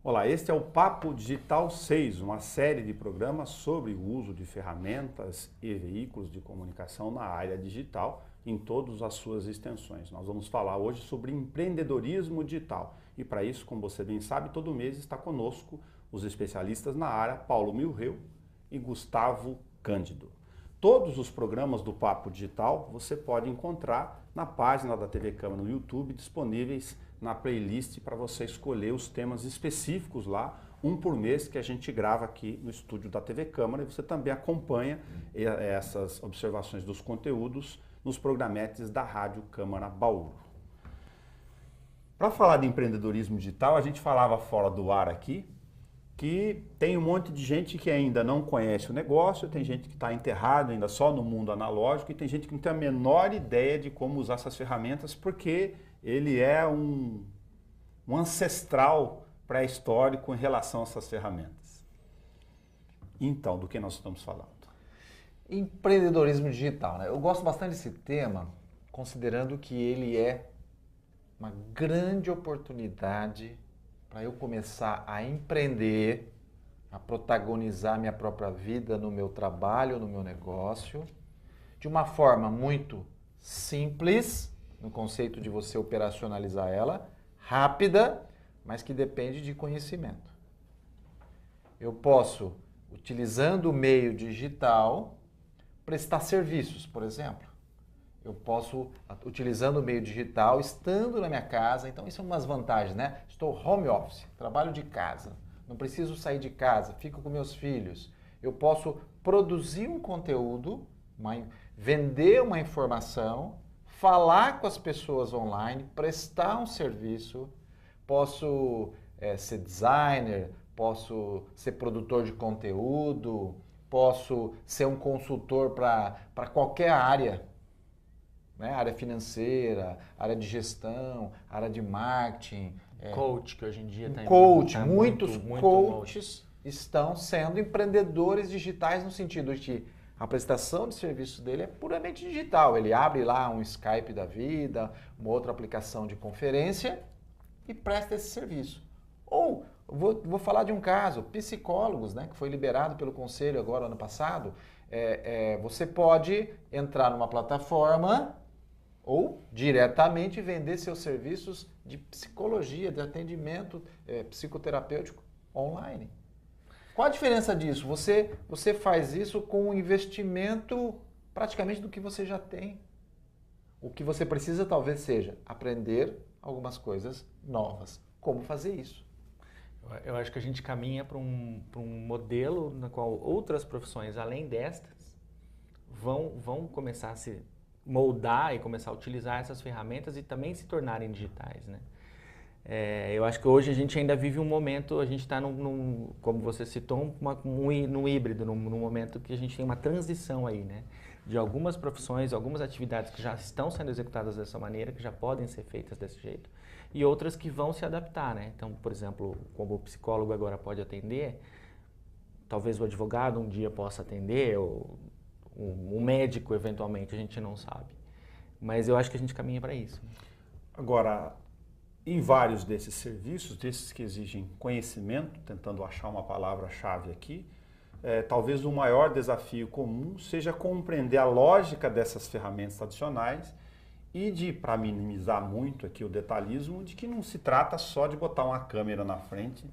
Olá, este é o Papo Digital 6, uma série de programas sobre o uso de ferramentas e veículos de comunicação na área digital em todas as suas extensões. Nós vamos falar hoje sobre empreendedorismo digital e para isso, como você bem sabe, todo mês está conosco os especialistas na área, Paulo Milreu e Gustavo Cândido. Todos os programas do Papo Digital você pode encontrar na página da TV Câmara no YouTube, disponíveis na playlist para você escolher os temas específicos lá, um por mês que a gente grava aqui no estúdio da TV Câmara e você também acompanha essas observações dos conteúdos nos programetes da Rádio Câmara Bauru. Para falar de empreendedorismo digital, a gente falava fora do ar aqui que tem um monte de gente que ainda não conhece o negócio, tem gente que está enterrado ainda só no mundo analógico e tem gente que não tem a menor ideia de como usar essas ferramentas porque ele é um ancestral pré-histórico em relação a essas ferramentas. Então, do que nós estamos falando? Empreendedorismo digital, né? Eu gosto bastante desse tema, considerando que ele é uma grande oportunidade para eu começar a empreender, a protagonizar minha própria vida no meu trabalho, no meu negócio, de uma forma muito simples, no conceito de você operacionalizar ela, rápida, mas que depende de conhecimento. Eu posso, utilizando o meio digital, prestar serviços, por exemplo. Eu posso, utilizando o meio digital, estando na minha casa, então isso é umas vantagens, né? Estou home office, trabalho de casa, não preciso sair de casa, fico com meus filhos. Eu posso produzir um conteúdo, vender uma informação, falar com as pessoas online, prestar um serviço, posso ser designer, posso ser produtor de conteúdo, posso ser um consultor para qualquer área, né? Área financeira, área de gestão, área de marketing. Coach, que hoje em dia tem muitos coaches estão sendo empreendedores digitais no sentido de que a prestação de serviço dele é puramente digital. Ele abre lá um Skype da vida, uma outra aplicação de conferência e presta esse serviço. Ou, vou falar de um caso, psicólogos, né, que foi liberado pelo Conselho agora ano passado. Você pode entrar numa plataforma ou diretamente vender seus serviços de psicologia, de atendimento psicoterapêutico online. Qual a diferença disso? Você faz isso com um investimento praticamente do que você já tem. O que você precisa talvez seja aprender algumas coisas novas. Como fazer isso? Eu acho que a gente caminha para um modelo no qual outras profissões, além destas, vão começar a se moldar e começar a utilizar essas ferramentas e também se tornarem digitais, né? Eu acho que hoje a gente ainda vive um momento, a gente está como você citou, num híbrido, num momento que a gente tem uma transição aí, né? De algumas profissões, algumas atividades que já estão sendo executadas dessa maneira, que já podem ser feitas desse jeito, e outras que vão se adaptar, né? Então, por exemplo, como o psicólogo agora pode atender, talvez o advogado um dia possa atender, ou um médico eventualmente, a gente não sabe. Mas eu acho que a gente caminha para isso. Agora, em vários desses serviços, desses que exigem conhecimento, tentando achar uma palavra-chave aqui, talvez o maior desafio comum seja compreender a lógica dessas ferramentas tradicionais e para minimizar muito aqui o detalhismo, de que não se trata só de botar uma câmera na frente,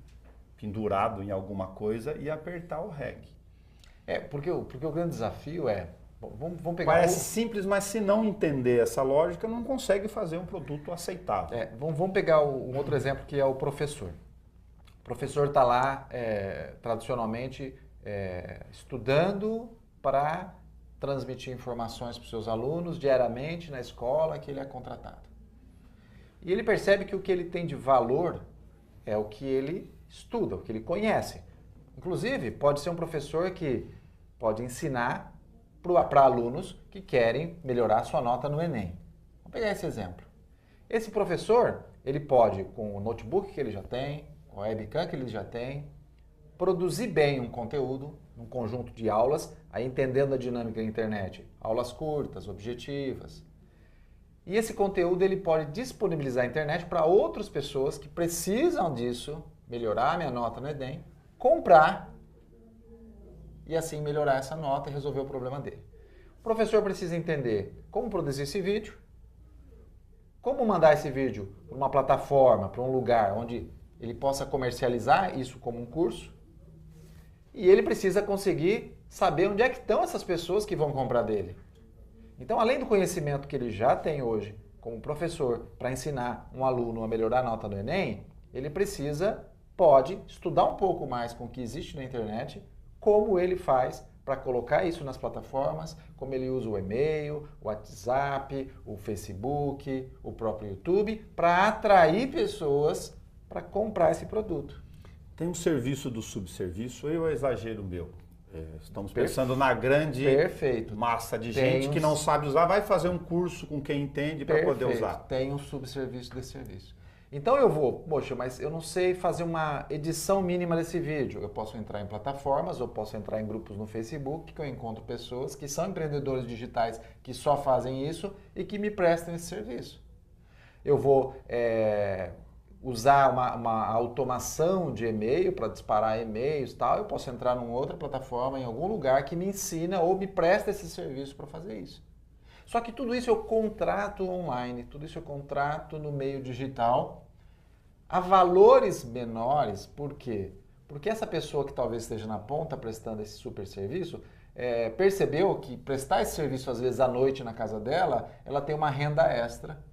pendurado em alguma coisa e apertar o REC. Porque o grande desafio vamos pegar... Parece simples, mas se não entender essa lógica, não consegue fazer um produto aceitável. Vamos pegar um outro exemplo que é o professor. O professor está lá, tradicionalmente, estudando para transmitir informações para os seus alunos diariamente na escola que ele é contratado. E ele percebe que o que ele tem de valor é o que ele estuda, o que ele conhece. Inclusive, pode ser um professor que pode ensinar para alunos que querem melhorar a sua nota no Enem. Vamos pegar esse exemplo. Esse professor, ele pode, com o notebook que ele já tem, com a webcam que ele já tem, produzir bem um conteúdo, um conjunto de aulas, aí entendendo a dinâmica da internet, aulas curtas, objetivas. E esse conteúdo ele pode disponibilizar a internet para outras pessoas que precisam disso melhorar a minha nota no Enem, comprar e assim melhorar essa nota e resolver o problema dele. O professor precisa entender como produzir esse vídeo, como mandar esse vídeo para uma plataforma, para um lugar onde ele possa comercializar isso como um curso, e ele precisa conseguir saber onde é que estão essas pessoas que vão comprar dele. Então, além do conhecimento que ele já tem hoje como professor para ensinar um aluno a melhorar a nota no Enem, ele pode estudar um pouco mais com o que existe na internet, como ele faz para colocar isso nas plataformas, como ele usa o e-mail, o WhatsApp, o Facebook, o próprio YouTube, para atrair pessoas para comprar esse produto. Tem um serviço do subserviço, ou é exagero meu? Estamos pensando na grande massa de gente que não sabe usar, vai fazer um curso com quem entende para poder usar. Tem um subserviço desse serviço. Então poxa, mas eu não sei fazer uma edição mínima desse vídeo. Eu posso entrar em plataformas, eu posso entrar em grupos no Facebook, que eu encontro pessoas que são empreendedores digitais que só fazem isso e que me prestam esse serviço. Eu vou usar uma automação de e-mail para disparar e-mails e tal. Eu posso entrar numa outra plataforma, em algum lugar que me ensina ou me presta esse serviço para fazer isso. Só que tudo isso eu contrato online, tudo isso eu contrato no meio digital a valores menores. Por quê? Porque essa pessoa que talvez esteja na ponta prestando esse super serviço, percebeu que prestar esse serviço às vezes à noite na casa dela, ela tem uma renda extra.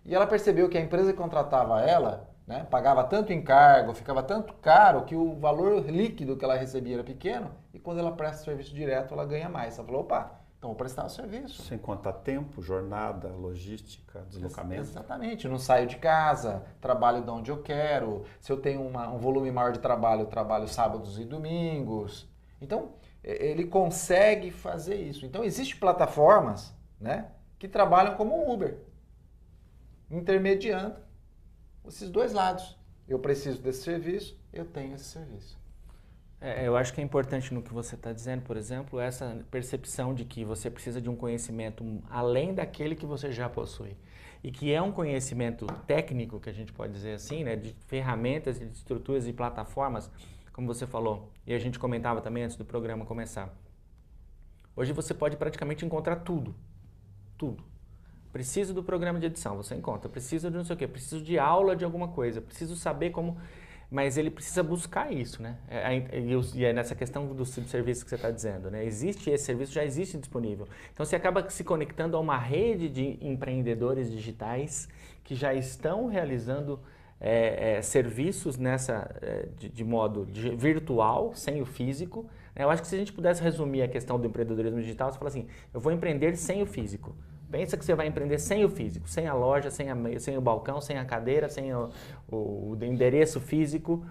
E ela percebeu que a empresa que contratava ela, né, pagava tanto encargo, ficava tanto caro que o valor líquido que ela recebia era pequeno, e quando ela presta o serviço direto ela ganha mais. Ela falou, opa, então vou prestar o serviço. Sem contar tempo, jornada, logística, deslocamento. Exatamente, não saio de casa, trabalho de onde eu quero. Se eu tenho um volume maior de trabalho, eu trabalho sábados e domingos. Então, ele consegue fazer isso. Então, existem plataformas, né, que trabalham como um Uber, intermediando esses dois lados. Eu preciso desse serviço, eu tenho esse serviço. Eu acho que é importante no que você está dizendo, por exemplo, essa percepção de que você precisa de um conhecimento além daquele que você já possui. E que é um conhecimento técnico, que a gente pode dizer assim, né, de ferramentas, de estruturas e plataformas, como você falou, e a gente comentava também antes do programa começar. Hoje você pode praticamente encontrar tudo. Tudo. Preciso do programa de edição, você encontra. Preciso de não sei o quê, preciso de aula de alguma coisa, preciso saber como... Mas ele precisa buscar isso, né? E é nessa questão do subserviço que você está dizendo, né? Existe esse serviço, já existe disponível. Então você acaba se conectando a uma rede de empreendedores digitais que já estão realizando serviços de modo virtual, sem o físico. Eu acho que se a gente pudesse resumir a questão do empreendedorismo digital, você fala assim, eu vou empreender sem o físico. Pensa que você vai empreender sem o físico, sem a loja, sem o balcão, sem a cadeira, sem o endereço físico,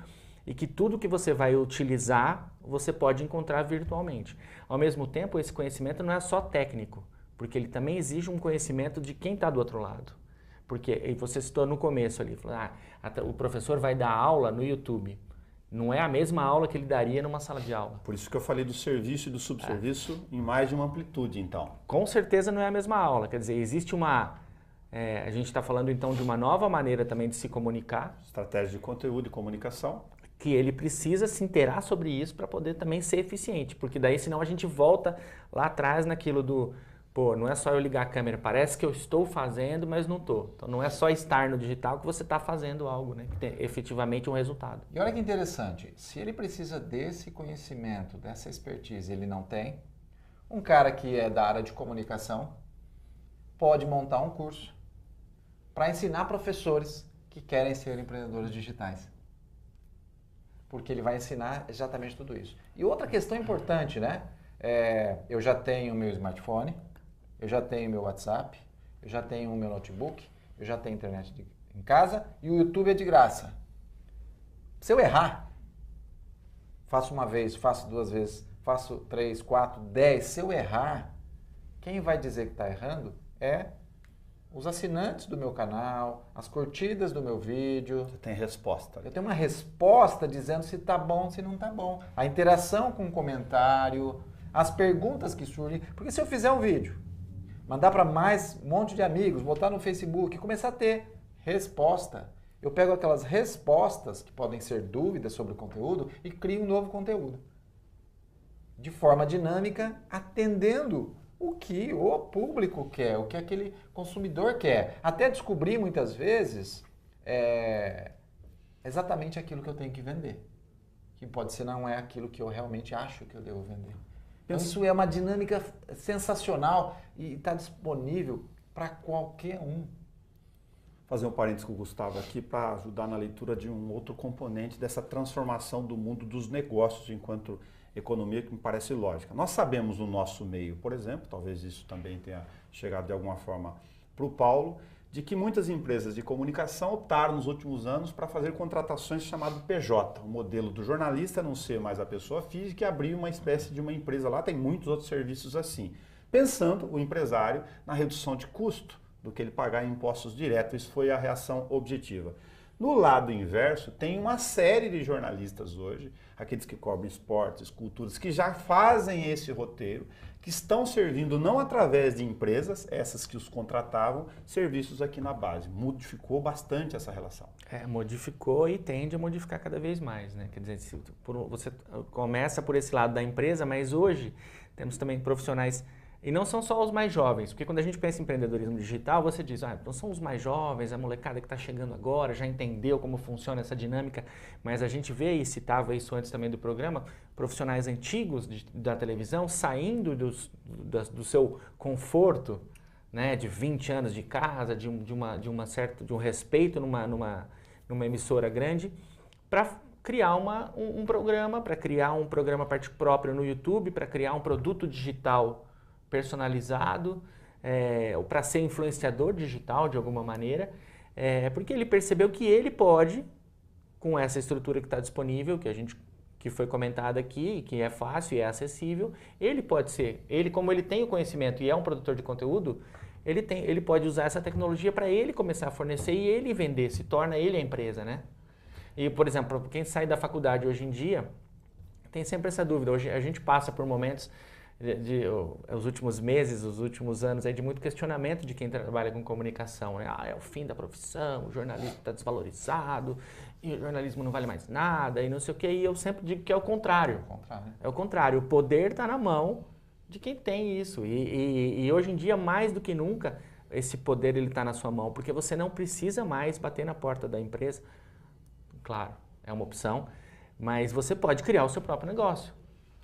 e que tudo que você vai utilizar, você pode encontrar virtualmente. Ao mesmo tempo, esse conhecimento não é só técnico, porque ele também exige um conhecimento de quem está do outro lado. Porque você citou no começo ali, o professor vai dar aula no YouTube. Não é a mesma aula que ele daria numa sala de aula. Por isso que eu falei do serviço e do subserviço em mais de uma amplitude, então. Com certeza não é a mesma aula. Quer dizer, existe a gente está falando então de uma nova maneira também de se comunicar. Estratégia de conteúdo e comunicação. Que ele precisa se inteirar sobre isso para poder também ser eficiente. Porque daí senão a gente volta lá atrás naquilo do... Pô, não é só eu ligar a câmera, parece que eu estou fazendo, mas não estou. Então não é só estar no digital que você está fazendo algo, né? Que tem efetivamente um resultado. E olha que interessante, se ele precisa desse conhecimento, dessa expertise, ele não tem, um cara que é da área de comunicação pode montar um curso para ensinar professores que querem ser empreendedores digitais. Porque ele vai ensinar exatamente tudo isso. E outra questão importante, né? Eu já tenho o meu smartphone, eu já tenho meu WhatsApp, eu já tenho o meu notebook, eu já tenho internet em casa e o YouTube é de graça. Se eu errar, faço uma vez, faço duas vezes, faço 3, 4, 10, se eu errar, quem vai dizer que está errando é os assinantes do meu canal, as curtidas do meu vídeo. Você tem resposta. Eu tenho uma resposta dizendo se está bom, se não está bom. A interação com o comentário, as perguntas que surgem. Porque se eu fizer um vídeo, mandar para mais um monte de amigos, botar no Facebook, começar a ter resposta. Eu pego aquelas respostas, que podem ser dúvidas sobre o conteúdo, e crio um novo conteúdo. De forma dinâmica, atendendo o que o público quer, o que aquele consumidor quer. Até descobrir, muitas vezes, exatamente aquilo que eu tenho que vender. Que pode ser não é aquilo que eu realmente acho que eu devo vender. Então, isso é uma dinâmica sensacional e está disponível para qualquer um. Fazer um parênteses com o Gustavo aqui para ajudar na leitura de um outro componente dessa transformação do mundo dos negócios enquanto economia, que me parece lógica. Nós sabemos no nosso meio, por exemplo, talvez isso também tenha chegado de alguma forma para o Paulo, de que muitas empresas de comunicação optaram nos últimos anos para fazer contratações chamado PJ, o modelo do jornalista não ser mais a pessoa física e abrir uma espécie de uma empresa lá, tem muitos outros serviços assim. Pensando o empresário na redução de custo do que ele pagar em impostos diretos, isso foi a reação objetiva. No lado inverso, tem uma série de jornalistas hoje, aqueles que cobrem esportes, culturas, que já fazem esse roteiro, que estão servindo não através de empresas, essas que os contratavam, serviços aqui na base. Modificou bastante essa relação. Modificou e tende a modificar cada vez mais, né? Quer dizer, você começa por esse lado da empresa, mas hoje temos também profissionais. E não são só os mais jovens, porque quando a gente pensa em empreendedorismo digital, você diz, não são os mais jovens, a molecada que está chegando agora, já entendeu como funciona essa dinâmica, mas a gente vê, e citava isso antes também do programa, profissionais antigos da televisão saindo do seu conforto, né, de 20 anos de casa, de um respeito numa emissora grande, para criar um programa, para criar um programa próprio no YouTube, para criar um produto digital personalizado, ou para ser influenciador digital de alguma maneira, porque ele percebeu que ele pode, com essa estrutura que está disponível, que foi comentada aqui, que é fácil e é acessível, ele pode ser, como ele tem o conhecimento e é um produtor de conteúdo, ele pode usar essa tecnologia para ele começar a fornecer e ele vender, se torna ele a empresa, né? E, por exemplo, quem sai da faculdade hoje em dia, tem sempre essa dúvida. Hoje a gente passa por momentos os últimos meses, os últimos anos, de muito questionamento de quem trabalha com comunicação. Né? É o fim da profissão, o jornalismo está desvalorizado, e o jornalismo não vale mais nada, e não sei o quê. E eu sempre digo que é o contrário. É o contrário. O poder está na mão de quem tem isso. E hoje em dia, mais do que nunca, esse poder está na sua mão, porque você não precisa mais bater na porta da empresa. Claro, é uma opção, mas você pode criar o seu próprio negócio.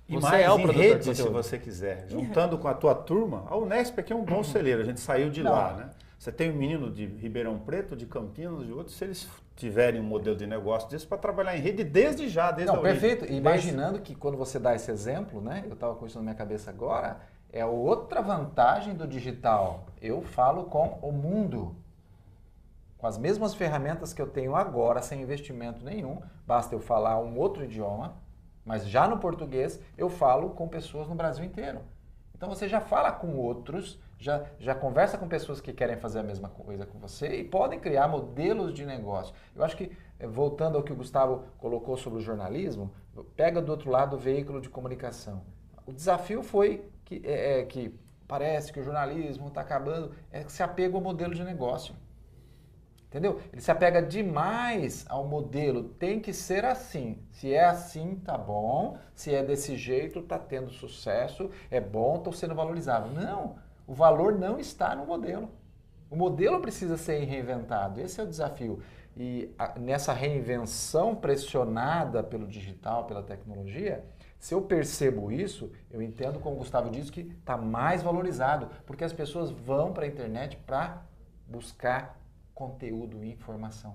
E você mais em rede, se você quiser. Juntando com a tua turma, a Unesp aqui é um bom celeiro, a gente saiu de lá, né? Você tem um menino de Ribeirão Preto, de Campinas, de outros, se eles tiverem um modelo de negócio desse para trabalhar em rede desde já, desde a origem. Perfeito. Imaginando que quando você dá esse exemplo, né? Eu estava com isso na minha cabeça agora, é outra vantagem do digital. Eu falo com o mundo. Com as mesmas ferramentas que eu tenho agora, sem investimento nenhum, basta eu falar um outro idioma, mas já no português eu falo com pessoas no Brasil inteiro. Então você já fala com outros, já conversa com pessoas que querem fazer a mesma coisa com você e podem criar modelos de negócio. Eu acho que, voltando ao que o Gustavo colocou sobre o jornalismo, pega do outro lado o veículo de comunicação. O desafio foi que parece que o jornalismo está acabando, que se apega ao modelo de negócio. Entendeu? Ele se apega demais ao modelo, tem que ser assim. Se é assim, tá bom. Se é desse jeito, tá tendo sucesso, é bom, tô sendo valorizado. Não, o valor não está no modelo. O modelo precisa ser reinventado, esse é o desafio. E nessa reinvenção pressionada pelo digital, pela tecnologia, se eu percebo isso, eu entendo, como o Gustavo disse, que está mais valorizado, porque as pessoas vão para a internet para buscar conteúdo e informação.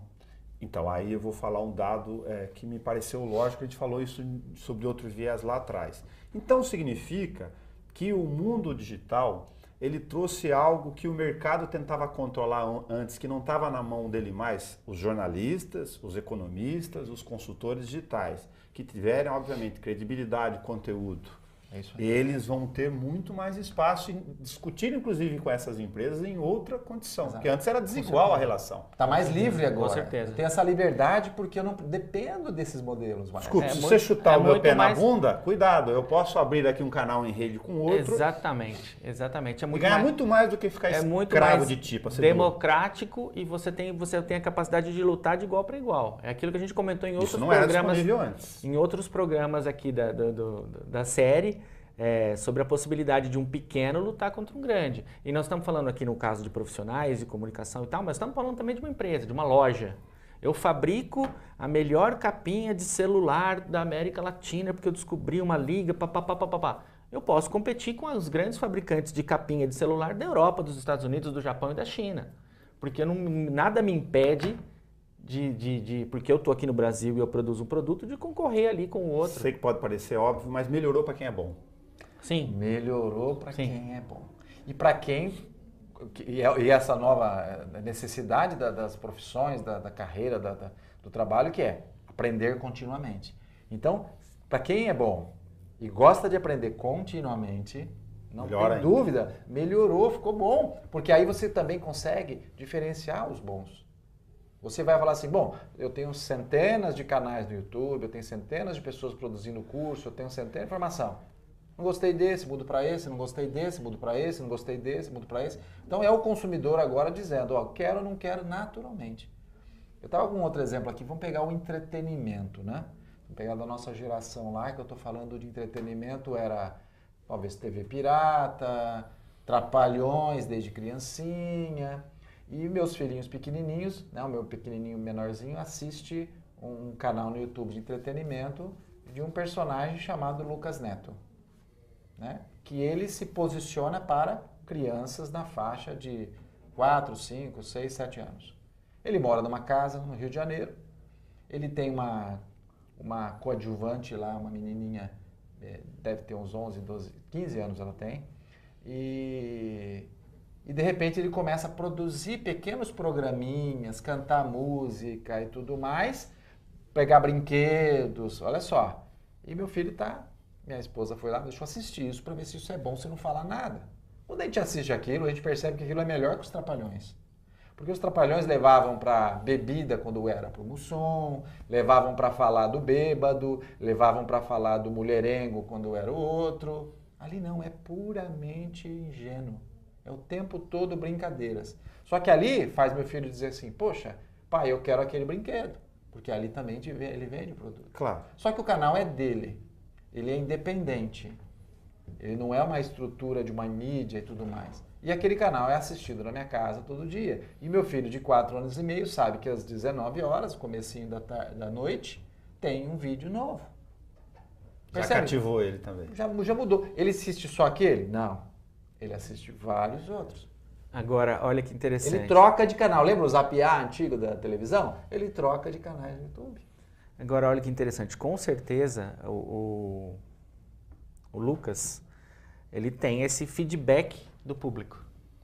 Então, aí eu vou falar um dado que me pareceu lógico, a gente falou isso sobre outro viés lá atrás. Então, significa que o mundo digital, ele trouxe algo que o mercado tentava controlar antes, que não estava na mão dele mais, os jornalistas, os economistas, os consultores digitais, que tiveram, obviamente, credibilidade, conteúdo É isso aí. Eles vão ter muito mais espaço em discutir, inclusive, com essas empresas em outra condição. Exato. Porque antes era desigual a relação. Está mais livre agora. Com certeza. Eu tenho essa liberdade porque eu não dependo desses modelos mais. Desculpe, É se muito- você chutar é o meu muito pé mais- na bunda, cuidado, eu posso abrir aqui um canal em rede com outro Exatamente. É e muito ganhar mais, muito mais do que ficar é muito escravo mais de tipo. democrático e você tem a capacidade de lutar de igual para igual. É aquilo que a gente comentou em outros Isso não era programas. disponível antes. Em outros programas aqui da série, sobre a possibilidade de um pequeno lutar contra um grande. E nós estamos falando aqui no caso de profissionais de comunicação e tal, mas estamos falando também de uma empresa, de uma loja. Eu fabrico a melhor capinha de celular da América Latina porque eu descobri uma liga, papapá. Eu posso competir com os grandes fabricantes de capinha de celular da Europa, dos Estados Unidos, do Japão e da China. Porque nada me impede porque eu estou aqui no Brasil e eu produzo um produto, de concorrer ali com o outro. Sei que pode parecer óbvio, mas melhorou para quem é bom. Sim. Melhorou para Sim. quem é bom. E para quem... E essa nova necessidade das profissões, da carreira, do trabalho, que é aprender continuamente. Então, para quem é bom e gosta de aprender continuamente, não Melhor tem ainda. dúvida, melhorou, ficou bom. Porque aí você também consegue diferenciar os bons. Você vai falar assim, bom, eu tenho centenas de canais no YouTube, eu tenho centenas de pessoas produzindo curso, eu tenho centenas de informação. Não gostei desse, mudo para esse, não gostei desse, mudo para esse, não gostei desse, mudo para esse. Então é o consumidor agora dizendo, ó, quero ou não quero naturalmente. Eu estava com um outro exemplo aqui, vamos pegar o entretenimento, né? Vamos pegar da nossa geração lá, que eu estou falando de entretenimento, era talvez TV pirata, Trapalhões desde criancinha. E meus filhinhos pequenininhos, né, o meu pequenininho menorzinho, assiste um canal no YouTube de entretenimento de um personagem chamado Lucas Neto. Né? Que ele se posiciona para crianças na faixa de 4, 5, 6, 7 anos. Ele mora numa casa no Rio de Janeiro, ele tem uma coadjuvante lá, uma menininha, deve ter uns 11, 12, 15 anos ela tem, e de repente ele começa a produzir pequenos programinhas, cantar música e tudo mais, pegar brinquedos, olha só. E meu filho minha esposa foi lá, deixa eu assistir isso para ver se isso é bom, se não falar nada. Quando a gente assiste aquilo, a gente percebe que aquilo é melhor que os Trapalhões. Porque os Trapalhões levavam para bebida quando era pro Mussum, levavam para falar do bêbado, levavam para falar do mulherengo quando era o outro. Ali não, é puramente ingênuo. É o tempo todo brincadeiras. Só que ali faz meu filho dizer assim, poxa, pai, eu quero aquele brinquedo. Porque ali também ele vende o produto. Claro. Só que o canal é dele. Ele é independente. Ele não é uma estrutura de uma mídia e tudo mais. E aquele canal é assistido na minha casa todo dia. E meu filho de 4 anos e meio sabe que às 19 horas, comecinho da noite, tem um vídeo novo. Já Percebe? cativou ele também. Já mudou. Ele assiste só aquele? Não. Ele assiste vários outros. Agora, olha que interessante. Ele troca de canal. Lembra o Zapiá antigo da televisão? Ele troca de canais no YouTube. Agora, olha que interessante. Com certeza, o Lucas, ele tem esse feedback do público,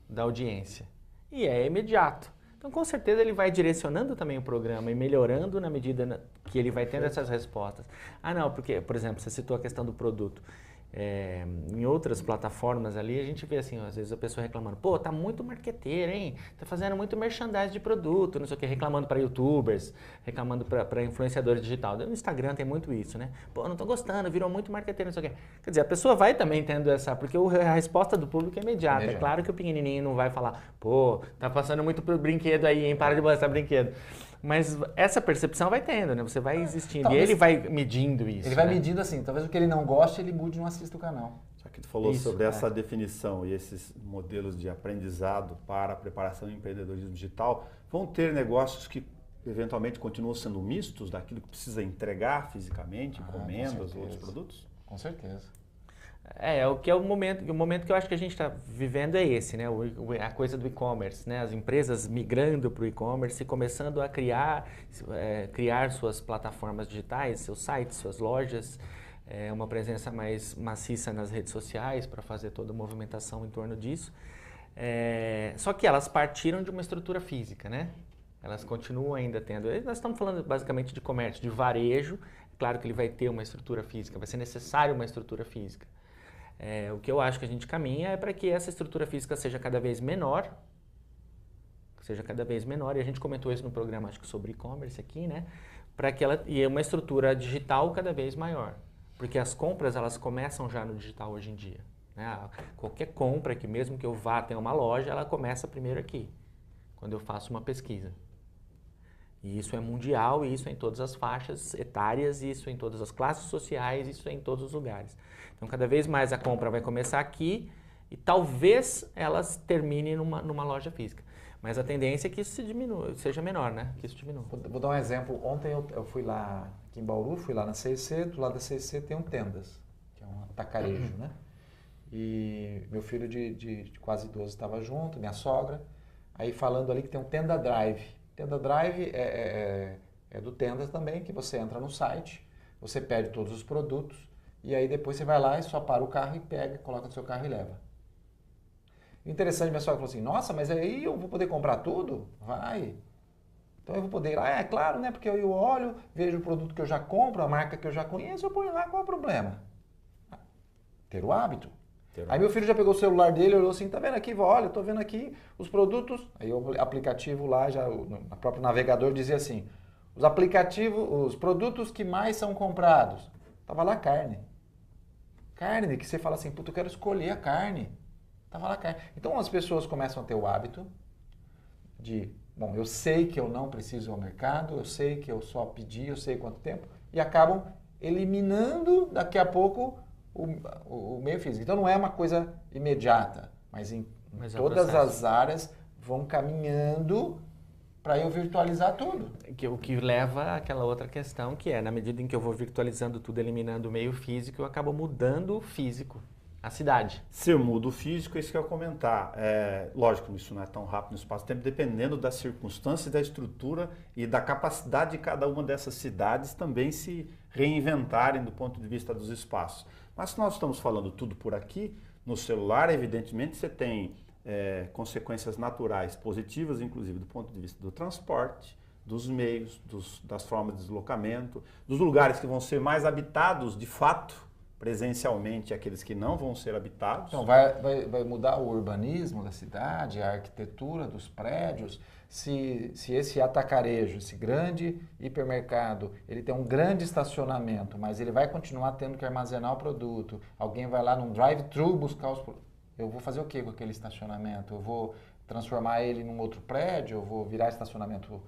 da audiência. E é imediato. Então, com certeza, ele vai direcionando também o programa e melhorando na medida que ele vai tendo essas respostas. Ah, não, porque, por exemplo, você citou a questão do produto. Em outras plataformas ali, a gente vê assim, às vezes a pessoa reclamando, pô, tá muito marqueteiro, hein? Tá fazendo muito merchandising de produto, não sei o que, reclamando para youtubers, reclamando para influenciadores digital. No Instagram tem muito isso, né? Pô, não tô gostando, virou muito marqueteiro, não sei o que. Quer dizer, a pessoa vai também tendo porque a resposta do público é imediata. É claro que o pequenininho não vai falar, pô, tá passando muito pro brinquedo aí, hein? Para de mostrar brinquedo. Mas essa percepção vai tendo, né? Você vai existindo. Talvez, e ele vai medindo isso. Ele vai né? medindo assim. Talvez o que ele não goste, ele mude e não assista o canal. Já que tu falou Isso, sobre essa definição e esses modelos de aprendizado para a preparação em empreendedorismo digital, vão ter negócios que eventualmente continuam sendo mistos daquilo que precisa entregar fisicamente, encomendas, outros produtos? Com certeza. O momento que eu acho que a gente está vivendo é esse, né? A coisa do e-commerce, né? As empresas migrando para o e-commerce e começando a criar suas plataformas digitais, seus sites, suas lojas, uma presença mais maciça nas redes sociais para fazer toda a movimentação em torno disso. Só que elas partiram de uma estrutura física, né? Elas continuam ainda tendo. Nós estamos falando basicamente de comércio, de varejo. Claro que ele vai ter uma estrutura física, vai ser necessário uma estrutura física. O que eu acho que a gente caminha é para que essa estrutura física seja cada vez menor, e a gente comentou isso no programa, acho que sobre e-commerce aqui, né? Para que ela e uma estrutura digital cada vez maior, porque as compras elas começam já no digital hoje em dia, né? Qualquer compra que mesmo que eu vá até uma loja, ela começa primeiro aqui, quando eu faço uma pesquisa. E isso é mundial, e isso é em todas as faixas etárias, isso é em todas as classes sociais, isso é em todos os lugares. Então, cada vez mais a compra vai começar aqui e talvez elas terminem numa loja física. Mas a tendência é que isso seja menor, né? Que isso diminua. Vou dar um exemplo. Ontem eu fui lá aqui em Bauru, fui lá na CIC, do lado da CIC tem um Tendas, que é um atacarejo, né? E meu filho de quase 12 estava junto, minha sogra, aí falando ali que tem um Tenda Drive. Tenda Drive é do Tendas também, que você entra no site, você pede todos os produtos, e aí depois você vai lá e só para o carro e pega, coloca no seu carro e leva. Interessante, minha sogra falou assim, nossa, mas aí eu vou poder comprar tudo? Vai. Então eu vou poder ir lá, é claro, né? Porque eu olho, vejo o produto que eu já compro, a marca que eu já conheço, eu ponho lá, qual é o problema? Ter o hábito. Aí meu filho já pegou o celular dele, olhou assim, tá vendo aqui, vó, olha, eu tô vendo aqui os produtos. Aí o aplicativo lá, já no próprio navegador dizia assim, os produtos que mais são comprados. Tava lá carne. Carne, que você fala assim, puta, eu quero escolher a carne. Tava lá carne. Então as pessoas começam a ter o hábito de, bom, eu sei que eu não preciso ir ao mercado, eu sei que eu só pedi, eu sei quanto tempo, e acabam eliminando daqui a pouco o meio físico. Então não é uma coisa imediata, mas em todas as áreas vão caminhando para eu virtualizar tudo. O que leva àquela outra questão que é, na medida em que eu vou virtualizando tudo, eliminando o meio físico, eu acabo mudando o físico. A cidade. Se eu mudo o físico, é isso que eu ia comentar. Lógico, isso não é tão rápido no espaço-tempo, dependendo das circunstâncias, da estrutura e da capacidade de cada uma dessas cidades também se reinventarem do ponto de vista dos espaços. Mas se nós estamos falando tudo por aqui, no celular, evidentemente, você tem consequências naturais positivas, inclusive do ponto de vista do transporte, dos meios, das formas de deslocamento, dos lugares que vão ser mais habitados de fato, presencialmente, aqueles que não vão ser habitados. Então, vai mudar o urbanismo da cidade, a arquitetura dos prédios, se esse atacarejo, esse grande hipermercado, ele tem um grande estacionamento, mas ele vai continuar tendo que armazenar o produto, alguém vai lá num drive-thru buscar os produtos. Eu vou fazer o que com aquele estacionamento? Eu vou transformar ele num outro prédio? Eu vou virar estacionamento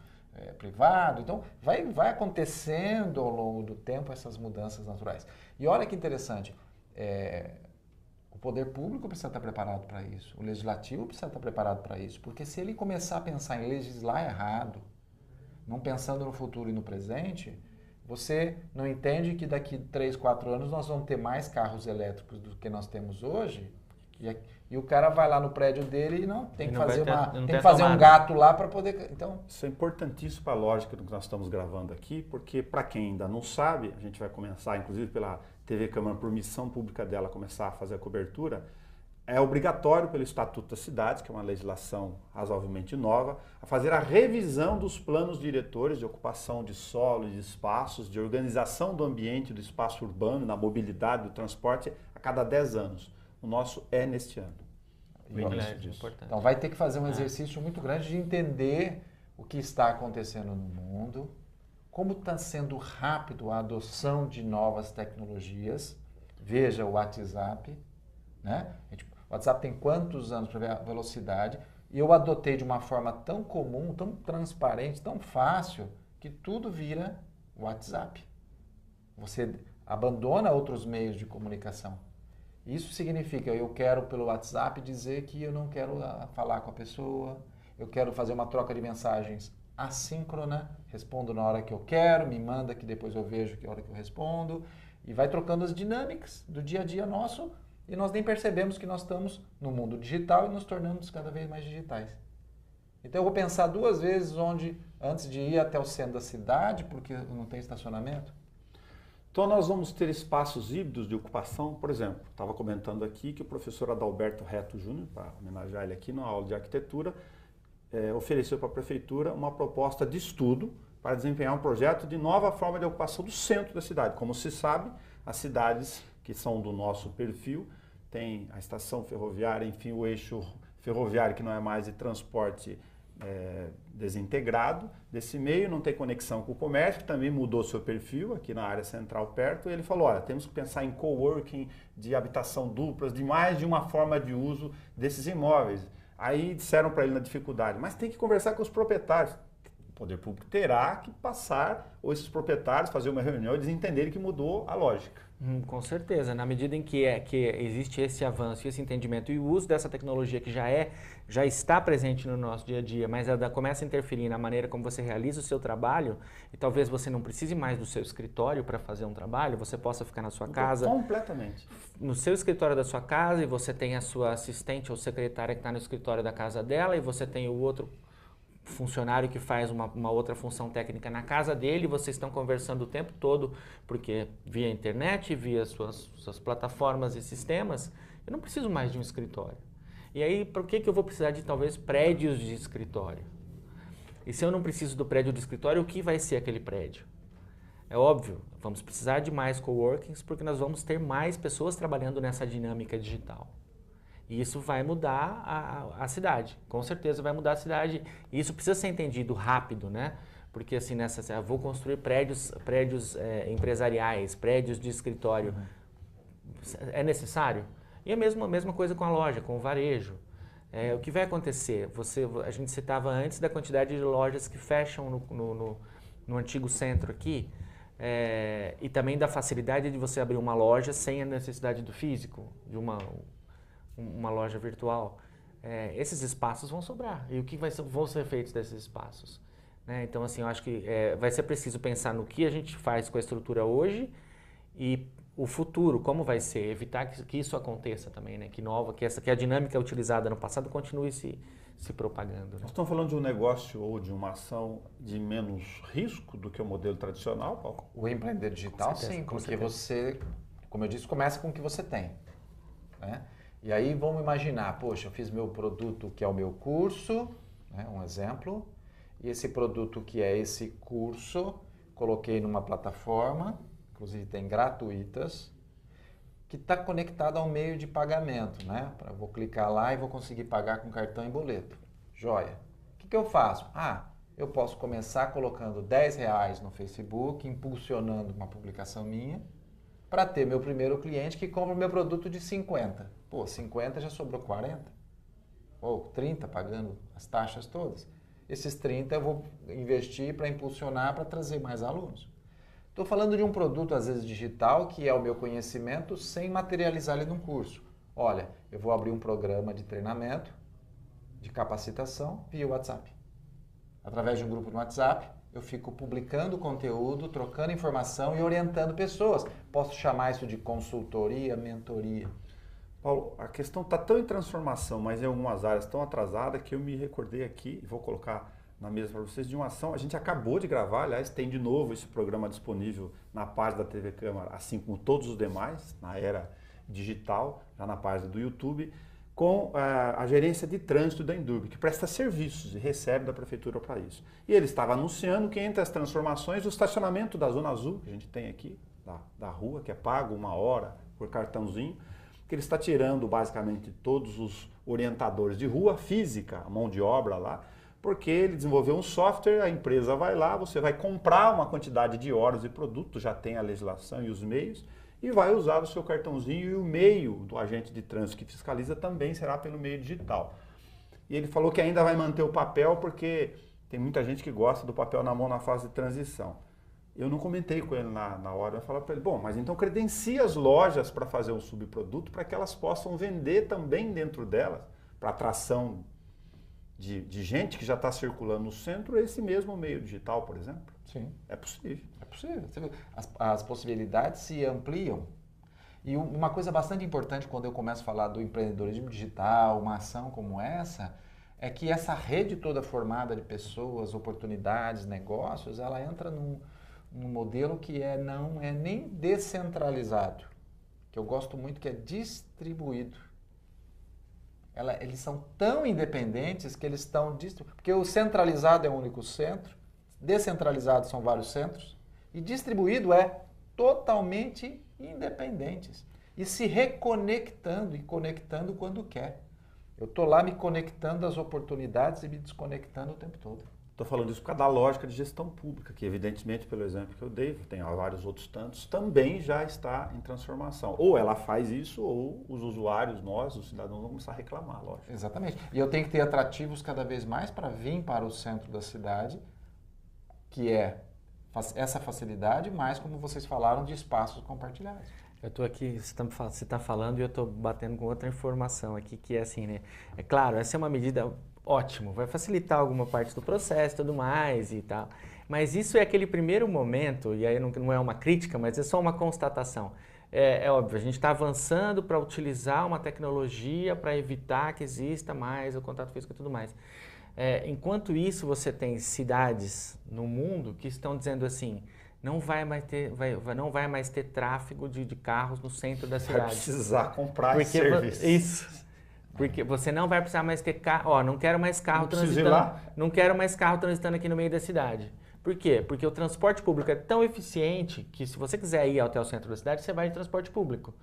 privado? Então, vai acontecendo ao longo do tempo essas mudanças naturais. E olha que interessante, o poder público precisa estar preparado para isso, o legislativo precisa estar preparado para isso, porque se ele começar a pensar em legislar errado, não pensando no futuro e no presente, você não entende que daqui 3, 4 anos nós vamos ter mais carros elétricos do que nós temos hoje, e o cara vai lá no prédio dele e não tem que fazer um gato lá para poder... Então... Isso é importantíssimo para a lógica do que nós estamos gravando aqui, porque para quem ainda não sabe, a gente vai começar, inclusive pela TV Câmara, por missão pública dela, começar a fazer a cobertura, é obrigatório pelo Estatuto das Cidades, que é uma legislação razoavelmente nova, a fazer a revisão dos planos diretores de ocupação de solo e de espaços, de organização do ambiente, do espaço urbano, da mobilidade, do transporte, a cada 10 anos. O nosso é neste ano. Então vai ter que fazer um exercício muito grande de entender o que está acontecendo no mundo, como está sendo rápido a adoção de novas tecnologias. Veja o WhatsApp, né? O WhatsApp tem quantos anos para ver a velocidade? E eu adotei de uma forma tão comum, tão transparente, tão fácil, que tudo vira WhatsApp. Você abandona outros meios de comunicação. Isso significa, eu quero pelo WhatsApp dizer que eu não quero falar com a pessoa, eu quero fazer uma troca de mensagens assíncrona, respondo na hora que eu quero, me manda que depois eu vejo que hora que eu respondo, e vai trocando as dinâmicas do dia a dia nosso, e nós nem percebemos que nós estamos no mundo digital e nos tornamos cada vez mais digitais. Então eu vou pensar 2 vezes antes de ir até o centro da cidade, porque não tem estacionamento. Então nós vamos ter espaços híbridos de ocupação, por exemplo, estava comentando aqui que o professor Adalberto Reto Júnior, para homenagear ele aqui na aula de arquitetura, ofereceu para a prefeitura uma proposta de estudo para desempenhar um projeto de nova forma de ocupação do centro da cidade. Como se sabe, as cidades que são do nosso perfil tem a estação ferroviária, enfim, o eixo ferroviário que não é mais de transporte desintegrado desse meio, não tem conexão com o comércio, também mudou seu perfil aqui na área central perto, e ele falou, olha, temos que pensar em coworking, de habitação duplas, de mais de uma forma de uso desses imóveis. Aí disseram para ele na dificuldade, mas tem que conversar com os proprietários. O poder público terá que passar, ou esses proprietários, fazer uma reunião e eles entenderem que mudou a lógica. Com certeza, na medida em que existe esse avanço, esse entendimento e o uso dessa tecnologia que já está presente no nosso dia a dia, mas ela começa a interferir na maneira como você realiza o seu trabalho, e talvez você não precise mais do seu escritório para fazer um trabalho, você possa ficar na sua casa. Completamente. No seu escritório da sua casa, e você tem a sua assistente ou secretária que está no escritório da casa dela, e você tem o outro funcionário que faz uma outra função técnica na casa dele, vocês estão conversando o tempo todo, porque via internet, via suas plataformas e sistemas, eu não preciso mais de um escritório. E aí, por que eu vou precisar de talvez prédios de escritório? E se eu não preciso do prédio de escritório, o que vai ser aquele prédio? É óbvio, vamos precisar de mais coworkings, porque nós vamos ter mais pessoas trabalhando nessa dinâmica digital. E isso vai mudar a cidade, com certeza vai mudar a cidade. E isso precisa ser entendido rápido, né? Porque assim, vou construir prédios empresariais, prédios de escritório. É necessário? E a mesma coisa com a loja, com o varejo. O que vai acontecer? A gente citava antes da quantidade de lojas que fecham no antigo centro aqui, e também da facilidade de você abrir uma loja sem a necessidade do físico, de uma loja virtual. Esses espaços vão sobrar. E o que vão ser feitos desses espaços? Então, assim, eu acho que vai ser preciso pensar no que a gente faz com a estrutura hoje e o futuro, como vai ser, evitar que isso aconteça também, né? Que a dinâmica utilizada no passado continue se propagando. Né? Nós estamos falando de um negócio ou de uma ação de menos risco do que o modelo tradicional, Paulo? O empreender digital, sim, porque você, como eu disse, começa com o que você tem, né? E aí vamos imaginar, poxa, eu fiz meu produto que é o meu curso, né, um exemplo, e esse produto que é esse curso, coloquei numa plataforma, inclusive tem gratuitas, que está conectada ao meio de pagamento, né? Eu vou clicar lá e vou conseguir pagar com cartão e boleto. Joia. O que eu faço? Eu posso começar colocando R$10 no Facebook, impulsionando uma publicação minha, para ter meu primeiro cliente que compra o meu produto de 50. Pô, 50 já sobrou 40. Ou 30, pagando as taxas todas. Esses 30 eu vou investir para impulsionar, para trazer mais alunos. Estou falando de um produto, às vezes, digital, que é o meu conhecimento, sem materializar ele num curso. Olha, eu vou abrir um programa de treinamento, de capacitação, via WhatsApp. Através de um grupo no WhatsApp, eu fico publicando conteúdo, trocando informação e orientando pessoas. Posso chamar isso de consultoria, mentoria. Paulo, a questão está tão em transformação, mas em algumas áreas tão atrasada, que eu me recordei aqui, e vou colocar na mesa para vocês, de uma ação. A gente acabou de gravar, aliás, tem de novo esse programa disponível na página da TV Câmara, assim como todos os demais, na era digital, já na página do YouTube, com a gerência de trânsito da Endurbe, que presta serviços e recebe da prefeitura para isso. E ele estava anunciando que entre as transformações, o estacionamento da Zona Azul, que a gente tem aqui, da rua, que é pago 1 hora por cartãozinho, que ele está tirando basicamente todos os orientadores de rua física, a mão de obra lá, porque ele desenvolveu um software, a empresa vai lá, você vai comprar uma quantidade de horas de produto, já tem a legislação e os meios, e vai usar o seu cartãozinho, e o meio do agente de trânsito que fiscaliza também será pelo meio digital. E ele falou que ainda vai manter o papel, porque tem muita gente que gosta do papel na mão na fase de transição. Eu não comentei com ele na hora, eu falei para ele, bom, mas então credencia as lojas para fazer um subproduto, para que elas possam vender também dentro delas, para atração de gente que já está circulando no centro, esse mesmo meio digital, por exemplo. Sim. É possível. É possível. As possibilidades se ampliam. E uma coisa bastante importante quando eu começo a falar do empreendedorismo digital, uma ação como essa, é que essa rede toda formada de pessoas, oportunidades, negócios, ela entra num modelo que não é nem descentralizado, que eu gosto muito, que é distribuído. Eles são tão independentes que eles estão distribuídos, porque o centralizado é um único centro, descentralizado são vários centros, e distribuído é totalmente independentes. e se reconectando e conectando quando quer. Eu estou lá me conectando às oportunidades e me desconectando o tempo todo. Estou falando isso por causa da lógica de gestão pública, que evidentemente, pelo exemplo que eu dei, tem vários outros tantos, também já está em transformação. Ou ela faz isso, ou os usuários, nós, os cidadãos, vão começar a reclamar, lógico. Exatamente. E eu tenho que ter atrativos cada vez mais para vir para o centro da cidade, que é essa facilidade, mais como vocês falaram, de espaços compartilhados. Eu estou aqui, você está falando e eu estou batendo com outra informação aqui, que é assim, né? É claro, essa é uma medida ótima, vai facilitar alguma parte do processo e tudo mais e tal. Mas isso é aquele primeiro momento, e aí não é uma crítica, mas é só uma constatação. É óbvio, a gente está avançando para utilizar uma tecnologia para evitar que exista mais o contato físico e tudo mais. Enquanto isso, você tem cidades no mundo que estão dizendo assim, não vai mais ter tráfego de carros no centro da cidade. Vai precisar comprar esse serviço. Isso. Porque você não vai precisar mais ter carro. Não quero mais carro transitando. Não quero mais carro transitando aqui no meio da cidade. Por quê? Porque o transporte público é tão eficiente que se você quiser ir até o centro da cidade, você vai de transporte público.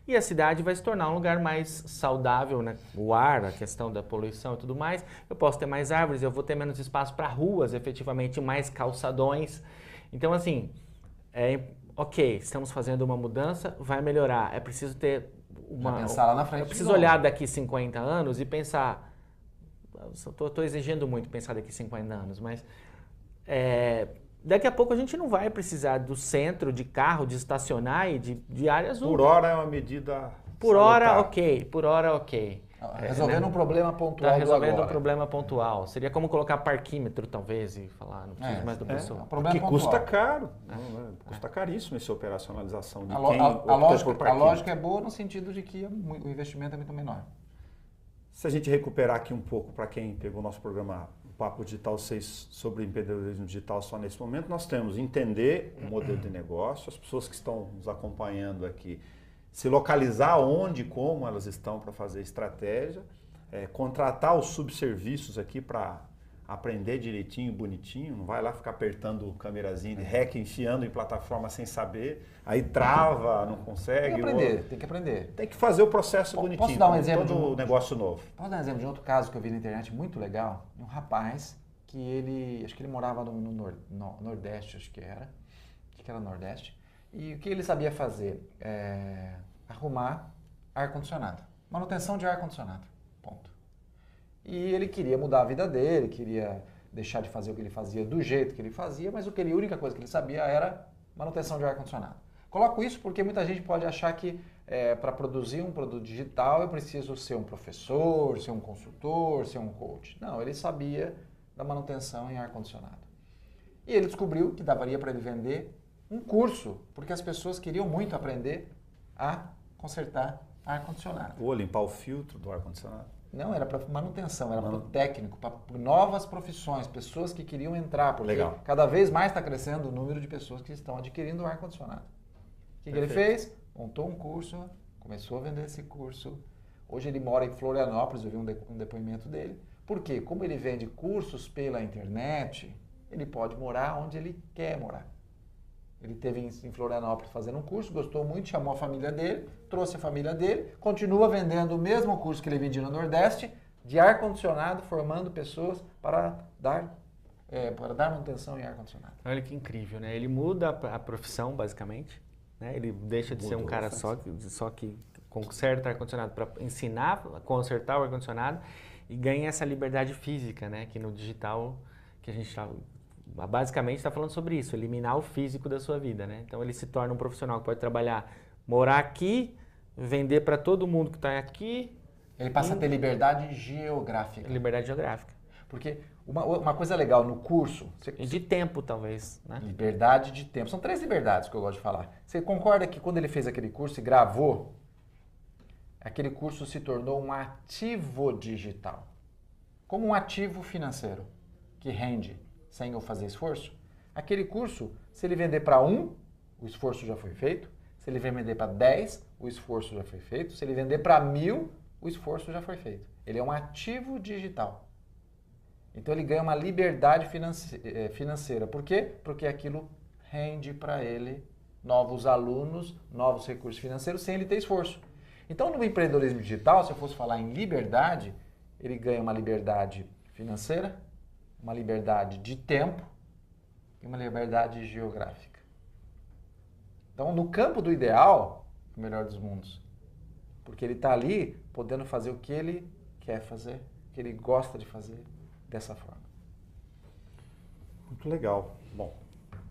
E a cidade vai se tornar um lugar mais saudável, né? O ar, a questão da poluição e tudo mais. Eu posso ter mais árvores, eu vou ter menos espaço para ruas, efetivamente, mais calçadões. Então, assim, ok, estamos fazendo uma mudança, vai melhorar. É preciso ter uma... pensar lá na frente. Eu preciso olhar daqui 50 anos e pensar... Estou exigindo muito pensar daqui 50 anos, mas... daqui a pouco a gente não vai precisar do centro, de carro, de estacionar e de áreas Por hora é uma medida... Por hora, ok. Resolvendo um problema pontual Tá resolvendo agora. um problema pontual. Seria como colocar parquímetro, talvez, e falar, não preciso mais da pessoa. Um problema que pontual. custa caro. Custa caríssimo essa operacionalização de A lógica é boa no sentido de que o investimento é muito menor. Se a gente recuperar aqui um pouco para quem pegou o nosso programa Papo Digital 6 sobre empreendedorismo digital só nesse momento, nós temos entender o modelo de negócio, as pessoas que estão nos acompanhando aqui, se localizar onde e como elas estão para fazer estratégia, contratar os subserviços aqui para aprender direitinho, bonitinho, não vai lá ficar apertando o câmerazinho de REC, enfiando em plataforma sem saber, aí trava, não consegue. Tem que aprender. Tem que fazer o processo bonitinho. Posso dar um exemplo todo negócio novo. Posso dar um exemplo de outro caso que eu vi na internet muito legal? Um rapaz que acho que ele morava no Nordeste, acho que era Nordeste, e o que ele sabia fazer? Arrumar ar-condicionado, manutenção de ar-condicionado, ponto. E ele queria mudar a vida dele, queria deixar de fazer o que ele fazia do jeito que ele fazia, mas a única coisa que ele sabia era manutenção de ar-condicionado. Coloco isso porque muita gente pode achar que para produzir um produto digital eu preciso ser um professor, ser um consultor, ser um coach. Não, ele sabia da manutenção em ar-condicionado. E ele descobriu que daria para ele vender um curso, porque as pessoas queriam muito aprender a consertar ar-condicionado. Ou limpar o filtro do ar-condicionado. Não, era para manutenção, era para o técnico, para novas profissões, pessoas que queriam entrar, porque cada vez mais está crescendo o número de pessoas que estão adquirindo ar-condicionado. O que ele fez? Montou um curso, começou a vender esse curso. Hoje ele mora em Florianópolis, eu vi um depoimento dele. Por quê? Como ele vende cursos pela internet, ele pode morar onde ele quer morar. Ele esteve em Florianópolis fazendo um curso, gostou muito, chamou a família dele, trouxe a família dele, continua vendendo o mesmo curso que ele vendia no Nordeste, de ar-condicionado, formando pessoas para dar manutenção em ar-condicionado. Olha que incrível, né? Ele muda a profissão, basicamente, né? Ele deixa de ser um cara só que conserta ar-condicionado para ensinar a consertar o ar-condicionado e ganha essa liberdade física, né? Que no digital, que a gente basicamente está falando sobre isso, eliminar o físico da sua vida, né? Então ele se torna um profissional que pode trabalhar, morar aqui, vender para todo mundo que está aqui. Ele passa a ter liberdade geográfica. Liberdade geográfica. Porque uma coisa legal no curso... E de tempo, talvez, né? Liberdade de tempo. São 3 liberdades que eu gosto de falar. Você concorda que quando ele fez aquele curso e gravou, aquele curso se tornou um ativo digital? Como um ativo financeiro que rende sem eu fazer esforço? Aquele curso, se ele vender para 1, o esforço já foi feito. Se ele vender para 10, o esforço já foi feito. Se ele vender para 1000, o esforço já foi feito. Ele é um ativo digital. Então ele ganha uma liberdade financeira. Por quê? Porque aquilo rende para ele novos alunos, novos recursos financeiros, sem ele ter esforço. Então, no empreendedorismo digital, se eu fosse falar em liberdade, ele ganha uma liberdade financeira, uma liberdade de tempo e uma liberdade geográfica. Então, no campo do ideal, o melhor dos mundos. Porque ele está ali podendo fazer o que ele quer fazer, o que ele gosta de fazer dessa forma. Muito legal. Bom,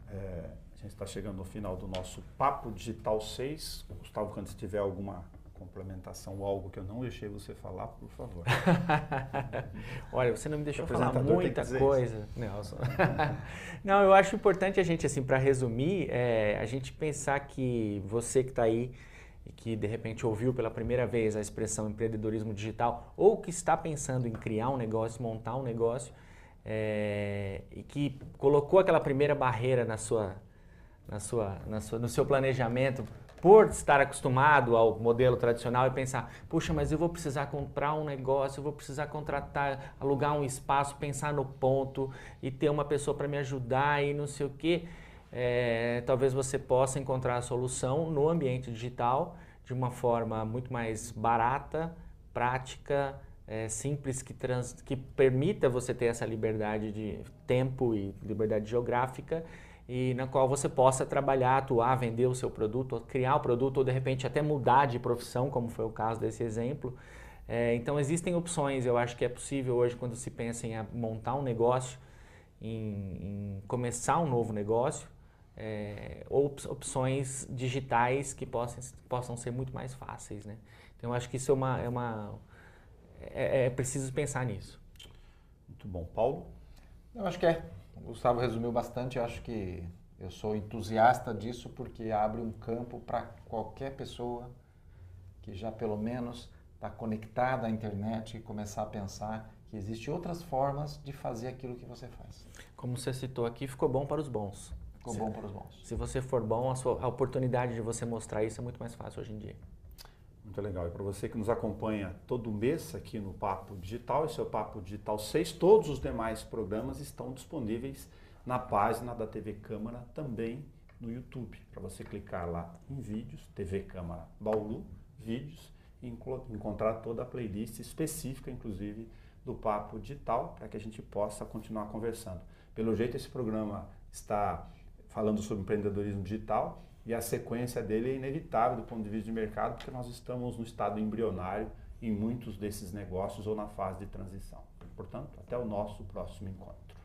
a gente está chegando no final do nosso Papo Digital 6. Gustavo, quando tiver alguma complementação ou algo que eu não deixei você falar, por favor. Olha, você não me deixou falar apresentador muita coisa, Nelson. Não, eu acho importante a gente, assim, para resumir, a gente pensar que você que está aí e que de repente ouviu pela primeira vez a expressão empreendedorismo digital ou que está pensando em criar um negócio, montar um negócio e que colocou aquela primeira barreira no seu planejamento por estar acostumado ao modelo tradicional e pensar, puxa, mas eu vou precisar comprar um negócio, eu vou precisar contratar, alugar um espaço, pensar no ponto e ter uma pessoa para me ajudar e não sei o quê. Talvez você possa encontrar a solução no ambiente digital de uma forma muito mais barata, prática, simples, que permita você ter essa liberdade de tempo e liberdade geográfica e na qual você possa trabalhar, atuar, vender o seu produto, criar o produto ou de repente até mudar de profissão, como foi o caso desse exemplo. Então existem opções, eu acho que é possível hoje quando se pensa em montar um negócio, em começar um novo negócio, ou opções digitais que possam ser muito mais fáceis, né? Então eu acho que isso é preciso pensar nisso. Muito bom. Paulo? Eu acho que o Gustavo resumiu bastante, eu acho que eu sou entusiasta disso porque abre um campo para qualquer pessoa que já pelo menos está conectada à internet e começar a pensar que existem outras formas de fazer aquilo que você faz. Como você citou aqui, ficou bom para os bons. Ficou bom para os bons. Se você for bom, a oportunidade de você mostrar isso é muito mais fácil hoje em dia. Muito legal. E para você que nos acompanha todo mês aqui no Papo Digital, esse é o Papo Digital 6. Todos os demais programas estão disponíveis na página da TV Câmara, também no YouTube. Para você clicar lá em vídeos, TV Câmara Bauru, vídeos, e encontrar toda a playlist específica, inclusive, do Papo Digital, para que a gente possa continuar conversando. Pelo jeito, esse programa está falando sobre empreendedorismo digital, e a sequência dele é inevitável do ponto de vista de mercado, porque nós estamos no estado embrionário em muitos desses negócios ou na fase de transição. Portanto, até o nosso próximo encontro.